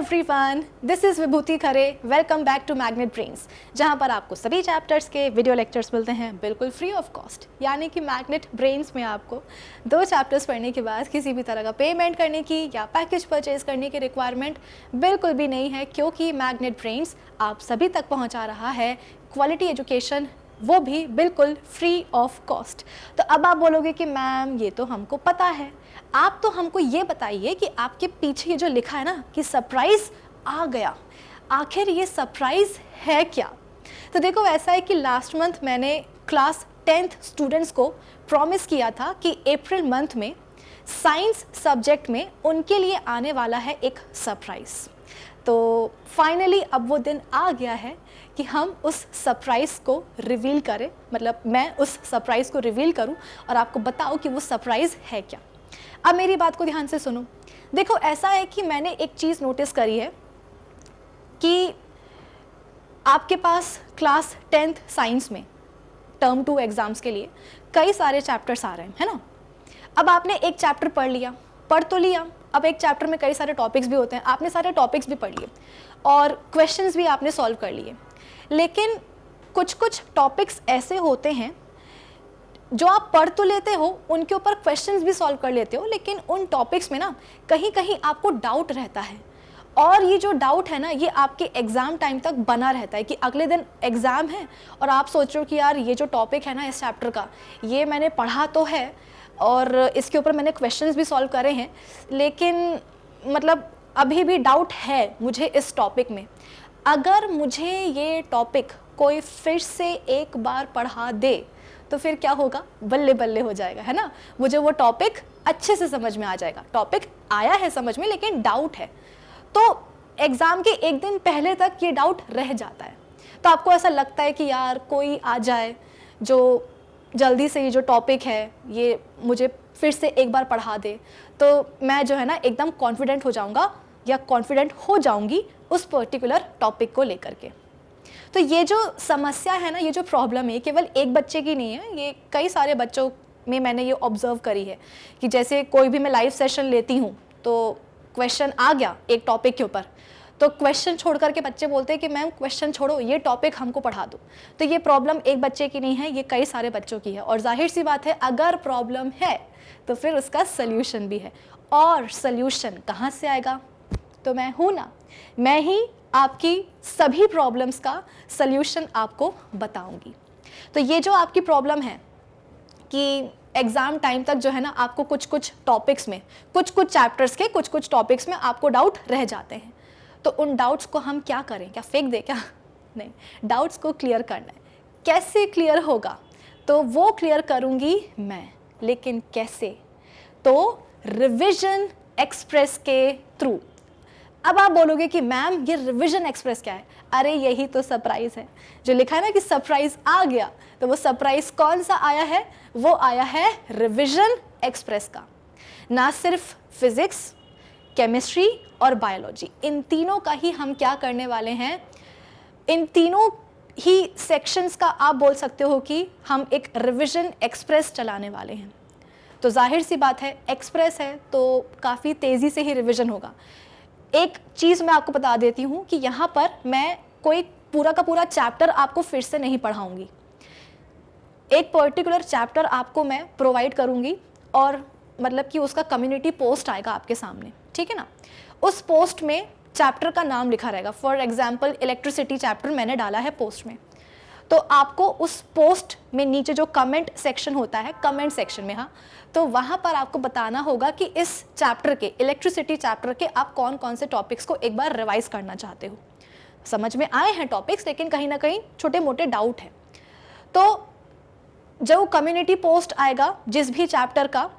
Everyone, this is Vibhuti Khare. Welcome back to Magnet Brains, जहां पर आपको सभी चैप्टर्स के वीडियो लेक्चर्स मिलते हैं बिल्कुल फ्री ऑफ कॉस्ट। यानी कि मैग्नेट ब्रेन्स में आपको 2 चैप्टर्स पढ़ने के बाद किसी भी तरह का पेमेंट करने की या पैकेज परचेज करने की रिक्वायरमेंट बिल्कुल भी नहीं है, क्योंकि मैग्नेट ब्रेन्स आप सभी तक पहुँचा रहा है क्वालिटी एजुकेशन, वो भी बिल्कुल फ्री ऑफ कॉस्ट। तो अब आप बोलोगे कि मैम ये तो हमको पता है, आप तो हमको ये बताइए कि आपके पीछे ये जो लिखा है ना कि सरप्राइज आ गया, आखिर ये सरप्राइज है क्या? तो देखो, ऐसा है कि लास्ट मंथ मैंने क्लास 10th स्टूडेंट्स को प्रॉमिस किया था कि अप्रैल मंथ में साइंस सब्जेक्ट में उनके लिए आने वाला है एक सरप्राइज। तो फाइनली अब वो दिन आ गया है कि हम उस सरप्राइज़ को रिवील करें, मतलब मैं उस सरप्राइज़ को रिवील करूं और आपको बताऊं कि वो सरप्राइज़ है क्या। अब मेरी बात को ध्यान से सुनो। देखो, ऐसा है कि मैंने एक चीज़ नोटिस करी है कि आपके पास क्लास 10th साइंस में टर्म 2 एग्ज़ाम्स के लिए कई सारे चैप्टर्स आ रहे हैं, है ना। अब आपने एक चैप्टर पढ़ तो लिया, अब एक चैप्टर में कई सारे टॉपिक्स भी होते हैं, आपने सारे टॉपिक्स भी पढ़ लिए और क्वेश्चंस भी आपने सॉल्व कर लिए। लेकिन कुछ टॉपिक्स ऐसे होते हैं जो आप पढ़ तो लेते हो, उनके ऊपर क्वेश्चंस भी सॉल्व कर लेते हो, लेकिन उन टॉपिक्स में ना कहीं कहीं आपको डाउट रहता है। और ये जो डाउट है ना, ये आपके एग्ज़ाम टाइम तक बना रहता है कि अगले दिन एग्ज़ाम है और आप सोच रहे हो कि यार ये जो टॉपिक है ना इस चैप्टर का, ये मैंने पढ़ा तो है और इसके ऊपर मैंने क्वेश्चंस भी सॉल्व करे हैं, लेकिन मतलब अभी भी डाउट है मुझे इस टॉपिक में। अगर मुझे ये टॉपिक कोई फिर से एक बार पढ़ा दे तो फिर क्या होगा, बल्ले बल्ले हो जाएगा, है ना। मुझे वो टॉपिक अच्छे से समझ में आ जाएगा। टॉपिक आया है समझ में, लेकिन डाउट है, तो एग्ज़ाम के एक दिन पहले तक ये डाउट रह जाता है। तो आपको ऐसा लगता है कि यार कोई आ जाए जो जल्दी से ये जो टॉपिक है ये मुझे फिर से एक बार पढ़ा दे, तो मैं जो है ना एकदम कॉन्फिडेंट हो जाऊंगा या कॉन्फिडेंट हो जाऊंगी उस पर्टिकुलर टॉपिक को लेकर के। तो ये जो समस्या है ना, ये जो प्रॉब्लम है, केवल एक बच्चे की नहीं है, ये कई सारे बच्चों में मैंने ये ऑब्जर्व करी है कि जैसे कोई भी मैं लाइव सेशन लेती हूँ तो क्वेश्चन आ गया एक टॉपिक के ऊपर, तो क्वेश्चन छोड़ करके बच्चे बोलते हैं कि मैम क्वेश्चन छोड़ो, ये टॉपिक हमको पढ़ा दो। तो ये प्रॉब्लम एक बच्चे की नहीं है, ये कई सारे बच्चों की है। और जाहिर सी बात है, अगर प्रॉब्लम है तो फिर उसका सल्यूशन भी है। और सल्यूशन कहाँ से आएगा? तो मैं हूँ ना, मैं ही आपकी सभी प्रॉब्लम्स का सल्यूशन आपको बताऊंगी। तो ये जो आपकी प्रॉब्लम है कि एग्ज़ाम टाइम तक जो है ना आपको कुछ टॉपिक्स में, कुछ चैप्टर्स के कुछ टॉपिक्स में आपको डाउट रह जाते हैं, तो उन डाउट्स को हम क्या करें? क्या फेंक दें क्या? नहीं, डाउट्स को क्लियर करना है। कैसे क्लियर होगा? तो वो क्लियर करूँगी मैं, लेकिन कैसे? तो रिविजन एक्सप्रेस के थ्रू। अब आप बोलोगे कि मैम ये रिविजन एक्सप्रेस क्या है? अरे यही तो सरप्राइज है, जो लिखा है ना कि सरप्राइज आ गया। तो वो सरप्राइज कौन सा आया है? वो आया है रिविजन एक्सप्रेस का। ना सिर्फ फिजिक्स, केमिस्ट्री और बायोलॉजी, इन तीनों का ही हम क्या करने वाले हैं, इन तीनों ही सेक्शंस का आप बोल सकते हो कि हम एक रिविजन एक्सप्रेस चलाने वाले हैं। तो जाहिर सी बात है, एक्सप्रेस है तो काफ़ी तेज़ी से ही रिविजन होगा। एक चीज़ मैं आपको बता देती हूँ कि यहाँ पर मैं कोई पूरा का पूरा चैप्टर आपको फिर से नहीं पढ़ाऊँगी। एक पर्टिकुलर चैप्टर आपको मैं प्रोवाइड करूँगी और मतलब कि उसका कम्युनिटी पोस्ट आएगा आपके सामने, ठीक है ना। उस पोस्ट में चैप्टर का नाम लिखा रहेगा। फॉर एग्जांपल इलेक्ट्रिसिटी चैप्टर मैंने डाला है पोस्ट में, तो आपको उस पोस्ट में नीचे जो कमेंट सेक्शन होता है, कमेंट सेक्शन में, हाँ, तो वहाँ पर आपको बताना होगा कि इस चैप्टर के, इलेक्ट्रिसिटी चैप्टर के आप कौन कौन से टॉपिक्स को एक बार रिवाइज करना चाहते हो। समझ में आए हैं टॉपिक्स, लेकिन कहीं ना कहीं छोटे मोटे डाउट हैं। तो जो कम्युनिटी पोस्ट आएगा जिस भी चैप्टर का,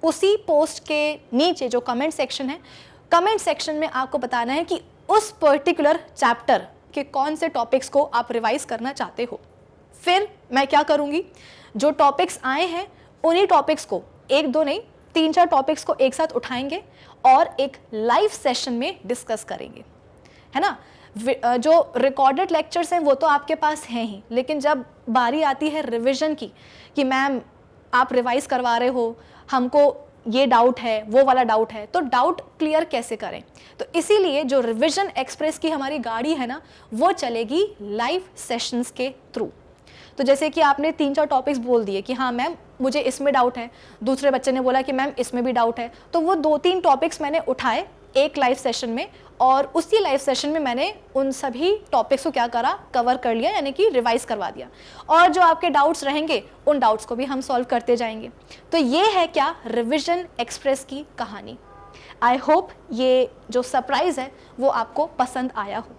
उसी पोस्ट के नीचे जो कमेंट सेक्शन है, कमेंट सेक्शन में आपको बताना है कि उस पर्टिकुलर चैप्टर के कौन से टॉपिक्स को आप रिवाइज करना चाहते हो। फिर मैं क्या करूँगी, जो टॉपिक्स आए हैं उन्हीं टॉपिक्स को, एक दो नहीं 3-4 टॉपिक्स को एक साथ उठाएंगे और एक लाइव सेशन में डिस्कस करेंगे, है ना। जो रिकॉर्डेड लेक्चर्स हैं वो तो आपके पास हैं ही, लेकिन जब बारी आती है रिविज़न की कि मैम आप रिवाइज करवा रहे हो, हमको ये डाउट है, वो वाला डाउट है, तो डाउट क्लियर कैसे करें? तो इसीलिए जो रिविजन एक्सप्रेस की हमारी गाड़ी है ना, वो चलेगी लाइव सेशंस के थ्रू। तो जैसे कि आपने 3-4 टॉपिक्स बोल दिए कि हाँ मैम मुझे इसमें डाउट है, दूसरे बच्चे ने बोला कि मैम इसमें भी डाउट है, तो वो 2-3 टॉपिक्स मैंने उठाए एक लाइव सेशन में, और उसी लाइव सेशन में मैंने उन सभी टॉपिक्स को क्या करा, कवर कर लिया, यानी कि रिवाइज करवा दिया। और जो आपके डाउट्स रहेंगे उन डाउट्स को भी हम सॉल्व करते जाएंगे। तो ये है क्या, रिविजन एक्सप्रेस की कहानी। आई होप ये जो सरप्राइज़ है वो आपको पसंद आया हो।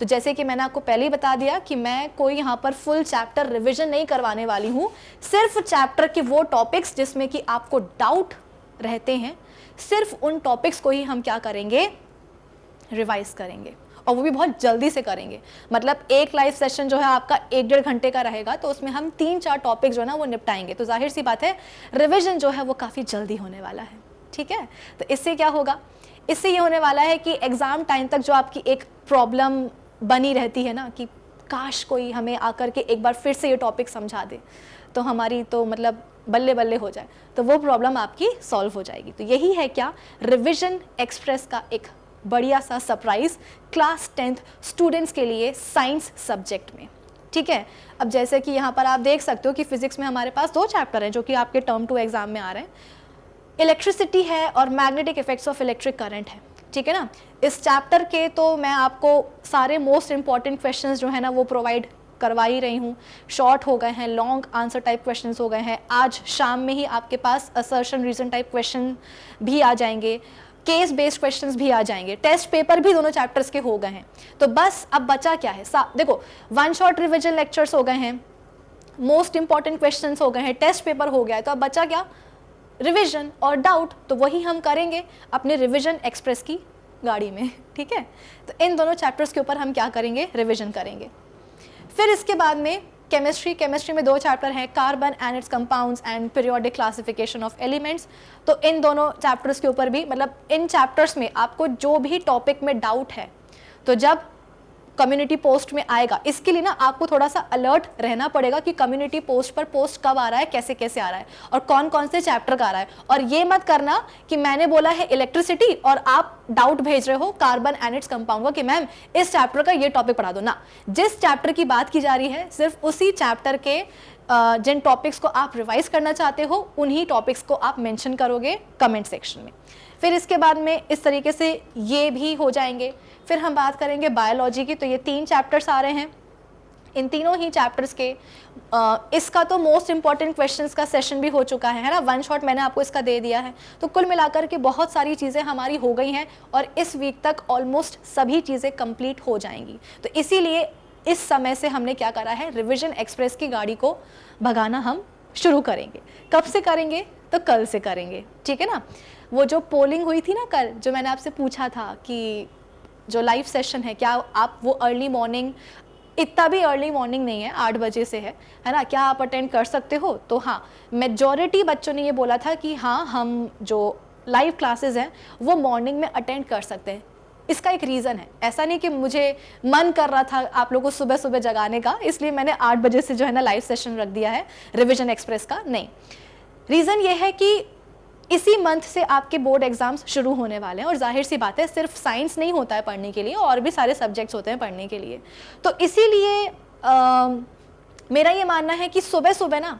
तो जैसे कि मैंने आपको पहले ही बता दिया कि मैं कोई यहाँ पर फुल चैप्टर रिविजन नहीं करवाने वाली हूँ, सिर्फ चैप्टर के वो टॉपिक्स जिसमें कि आपको डाउट रहते हैं, सिर्फ उन टॉपिक्स को ही हम क्या करेंगे, रिवाइज करेंगे, और वो भी बहुत जल्दी से करेंगे। मतलब एक लाइव सेशन जो है आपका 1-1.5 घंटे का रहेगा, तो उसमें हम 3-4 टॉपिक जो है ना वो निपटाएंगे। तो जाहिर सी बात है रिविजन जो है वो काफ़ी जल्दी होने वाला है, ठीक है। तो इससे क्या होगा, इससे ये होने वाला है कि एग्ज़ाम टाइम तक जो आपकी एक प्रॉब्लम बनी रहती है ना कि काश कोई हमें आकर के एक बार फिर से ये टॉपिक समझा दे, तो हमारी तो मतलब बल्ले बल्ले हो जाए, तो वो प्रॉब्लम आपकी सॉल्व हो जाएगी। तो यही है क्या, रिविजन एक्सप्रेस का एक बढ़िया सा सरप्राइज क्लास 10th स्टूडेंट्स के लिए साइंस सब्जेक्ट में, ठीक है। अब जैसे कि यहाँ पर आप देख सकते हो कि फिजिक्स में हमारे पास 2 चैप्टर हैं जो कि आपके टर्म 2 एग्जाम में आ रहे हैं, इलेक्ट्रिसिटी है और magnetic effects of electric current है, ठीक है ना। इस चैप्टर के तो मैं आपको सारे मोस्ट इंपॉर्टेंट क्वेश्चंस जो है ना वो प्रोवाइड करवा ही रही हूँ। शॉर्ट हो गए हैं, लॉन्ग आंसर टाइप क्वेश्चंस हो गए हैं, आज शाम में ही आपके पास असर्शन रीजन टाइप क्वेश्चन भी आ जाएंगे, केस बेस्ड क्वेश्चंस भी आ जाएंगे, टेस्ट पेपर भी दोनों चैप्टर्स के हो गए हैं। तो बस अब बचा क्या है, देखो 1 शॉट रिविजन लेक्चर्स हो गए हैं, मोस्ट इंपॉर्टेंट क्वेश्चंस हो गए हैं, टेस्ट पेपर हो गया है, तो अब बचा क्या, रिविजन और डाउट। तो वही हम करेंगे अपने रिविजन एक्सप्रेस की गाड़ी में, ठीक है। तो इन दोनों चैप्टर्स के ऊपर हम क्या करेंगे, रिविजन करेंगे। फिर इसके बाद में केमिस्ट्री में 2 चैप्टर हैं, carbon and it's compounds and periodic classification of elements. तो इन दोनों चैप्टर्स के ऊपर भी, मतलब इन चैप्टर्स में आपको जो भी टॉपिक में डाउट है, तो जब कम्युनिटी पोस्ट में आएगा, इसके लिए ना आपको थोड़ा सा अलर्ट रहना पड़ेगा कि कम्युनिटी पोस्ट पर पोस्ट कब आ रहा है, कैसे कैसे आ रहा है और कौन कौन से चैप्टर का आ रहा है। और ये मत करना कि मैंने बोला है इलेक्ट्रिसिटी और आप डाउट भेज रहे हो कार्बन एंड इट्स कंपाउंड का कि मैम इस चैप्टर का ये टॉपिक पढ़ा दो ना। जिस चैप्टर की बात की जा रही है सिर्फ उसी चैप्टर के जिन टॉपिक्स को आप रिवाइज करना चाहते हो उन्हीं टॉपिक्स को आप मेंशन करोगे कमेंट सेक्शन में। फिर इसके बाद में इस तरीके से ये भी हो जाएंगे। फिर हम बात करेंगे बायोलॉजी की, तो ये 3 चैप्टर्स आ रहे हैं। इन तीनों ही चैप्टर्स के इसका तो मोस्ट इंपॉर्टेंट क्वेश्चंस का सेशन भी हो चुका है ना, 1 शॉट मैंने आपको इसका दे दिया है। तो कुल मिलाकर के बहुत सारी चीज़ें हमारी हो गई हैं और इस वीक तक ऑलमोस्ट सभी चीज़ें कंप्लीट हो जाएंगी। तो इसीलिए इस समय से हमने क्या करा है, रिविजन एक्सप्रेस की गाड़ी को भगाना हम शुरू करेंगे। कब से करेंगे, तो कल से करेंगे, ठीक है ना। वो जो पोलिंग हुई थी ना कल, जो मैंने आपसे पूछा था कि जो लाइव सेशन है क्या आप वो अर्ली मॉर्निंग, इतना भी अर्ली मॉर्निंग नहीं है, 8 बजे से है ना, क्या आप अटेंड कर सकते हो। तो हाँ, मेजॉरिटी बच्चों ने ये बोला था कि हाँ हम जो लाइव क्लासेस हैं वो मॉर्निंग में अटेंड कर सकते हैं। इसका एक रीज़न है, ऐसा नहीं कि मुझे मन कर रहा था आप लोगों को सुबह सुबह जगाने का, इसलिए मैंने 8 बजे से जो है ना लाइव सेशन रख दिया है रिविजन एक्सप्रेस का। नहीं, रीज़न ये है कि इसी मंथ से आपके बोर्ड एग्जाम्स शुरू होने वाले हैं और जाहिर सी बात है सिर्फ साइंस नहीं होता है पढ़ने के लिए, और भी सारे सब्जेक्ट्स होते हैं पढ़ने के लिए। तो इसीलिए मेरा ये मानना है कि सुबह सुबह ना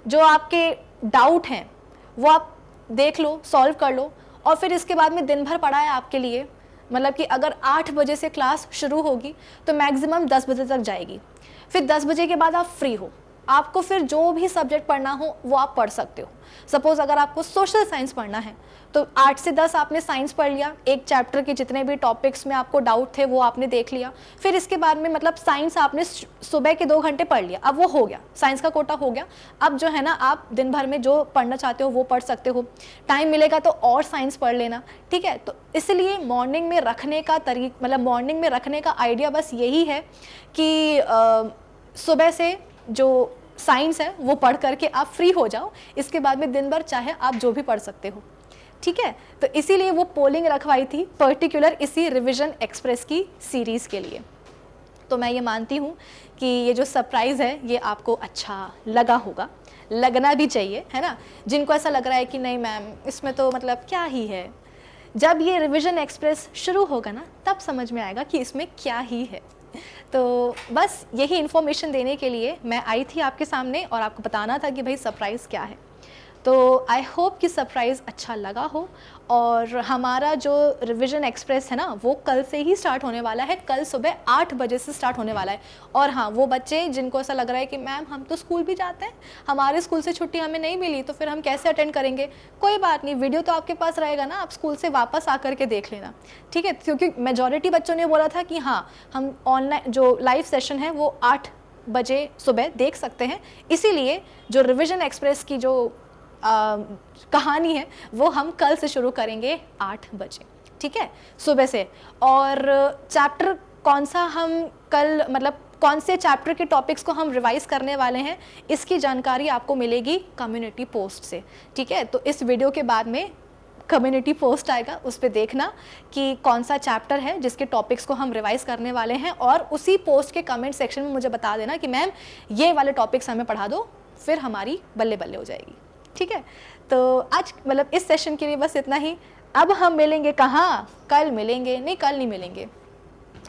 जो आपके डाउट हैं वो आप देख लो, सॉल्व कर लो, और फिर इसके बाद में दिन भर पड़ा है आपके लिए। मतलब कि अगर 8 बजे से क्लास शुरू होगी तो मैक्सिमम 10 बजे तक जाएगी। फिर 10 बजे के बाद आप फ्री हो, आपको फिर जो भी सब्जेक्ट पढ़ना हो वो आप पढ़ सकते हो। सपोज अगर आपको सोशल साइंस पढ़ना है तो 8 से 10 आपने साइंस पढ़ लिया, एक चैप्टर के जितने भी टॉपिक्स में आपको डाउट थे वो आपने देख लिया। फिर इसके बाद में मतलब साइंस आपने सुबह के 2 घंटे पढ़ लिया, अब वो हो गया, साइंस का कोटा हो गया। अब जो है ना आप दिन भर में जो पढ़ना चाहते हो वो पढ़ सकते हो, टाइम मिलेगा तो और साइंस पढ़ लेना, ठीक है। तो इसलिए मॉर्निंग में रखने का मतलब मॉर्निंग में रखने का आइडिया बस यही है कि सुबह से जो साइंस है वो पढ़ करके आप फ्री हो जाओ, इसके बाद में दिन भर चाहे आप जो भी पढ़ सकते हो, ठीक है। तो इसीलिए वो पोलिंग रखवाई थी पर्टिकुलर इसी रिविजन एक्सप्रेस की सीरीज़ के लिए। तो मैं ये मानती हूँ कि ये जो सरप्राइज़ है ये आपको अच्छा लगा होगा, लगना भी चाहिए, है ना। जिनको ऐसा लग रहा है कि नहीं मैम इसमें तो मतलब क्या ही है, जब ये रिवीजन एक्सप्रेस शुरू होगा ना, तब समझ में आएगा कि इसमें क्या ही है। तो बस यही इन्फॉर्मेशन देने के लिए मैं आई थी आपके सामने और आपको बताना था कि भाई सरप्राइज़ क्या है। तो आई होप कि सरप्राइज़ अच्छा लगा हो। और हमारा जो रिवीजन एक्सप्रेस है ना, वो कल से ही स्टार्ट होने वाला है, कल सुबह 8 बजे से स्टार्ट होने वाला है। और हाँ, वो बच्चे जिनको ऐसा लग रहा है कि मैम हम तो स्कूल भी जाते हैं, हमारे स्कूल से छुट्टी हमें नहीं मिली, तो फिर हम कैसे अटेंड करेंगे, कोई बात नहीं, वीडियो तो आपके पास रहेगा ना, आप स्कूल से वापस आकर के देख लेना, ठीक है। क्योंकि मेजॉरिटी बच्चों ने बोला था कि हाँ, हम ऑनलाइन जो लाइव सेशन है वो 8 बजे सुबह देख सकते हैं, इसीलिए जो रिवीजन एक्सप्रेस की जो कहानी है वो हम कल से शुरू करेंगे 8 बजे, ठीक है, सुबह से। और चैप्टर कौन सा हम कल, मतलब कौन से चैप्टर के टॉपिक्स को हम रिवाइज करने वाले हैं, इसकी जानकारी आपको मिलेगी कम्युनिटी पोस्ट से, ठीक है। तो इस वीडियो के बाद में कम्युनिटी पोस्ट आएगा, उस पर देखना कि कौन सा चैप्टर है जिसके टॉपिक्स को हम रिवाइज करने वाले हैं, और उसी पोस्ट के कमेंट सेक्शन में मुझे बता देना कि मैम ये वाले टॉपिक्स हमें पढ़ा दो, फिर हमारी बल्ले बल्ले हो जाएगी, ठीक है। तो आज मतलब इस सेशन के लिए बस इतना ही। अब हम मिलेंगे कहाँ, कल मिलेंगे, नहीं कल नहीं मिलेंगे,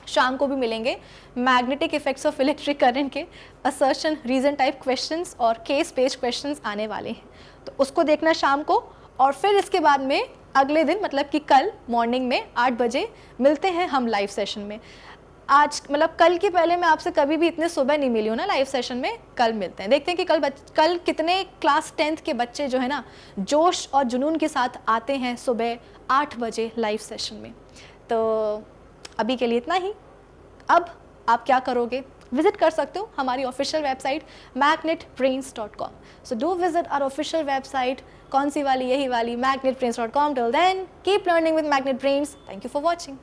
शाम को भी मिलेंगे। Magnetic effects of electric current के असर्शन, रीजन टाइप क्वेश्चंस और केस बेस्ड क्वेश्चंस आने वाले हैं, तो उसको देखना शाम को। और फिर इसके बाद में अगले दिन, मतलब कि कल मॉर्निंग में 8 बजे मिलते हैं हम लाइव सेशन में। आज मतलब कल के पहले मैं आपसे कभी भी इतने सुबह नहीं मिली हूँ ना लाइव सेशन में, कल मिलते हैं, देखते हैं कि कल कितने क्लास 10th के बच्चे जो है ना जोश और जुनून के साथ आते हैं सुबह 8 बजे लाइव सेशन में। तो अभी के लिए इतना ही। अब आप क्या करोगे, विजिट कर सकते हो हमारी official website magnetbrains.com। So do visit our official website. कौन सी वाली, यही वाली magnetbrains.com। Till then keep learning with Magnet Brains. Thank you for watching.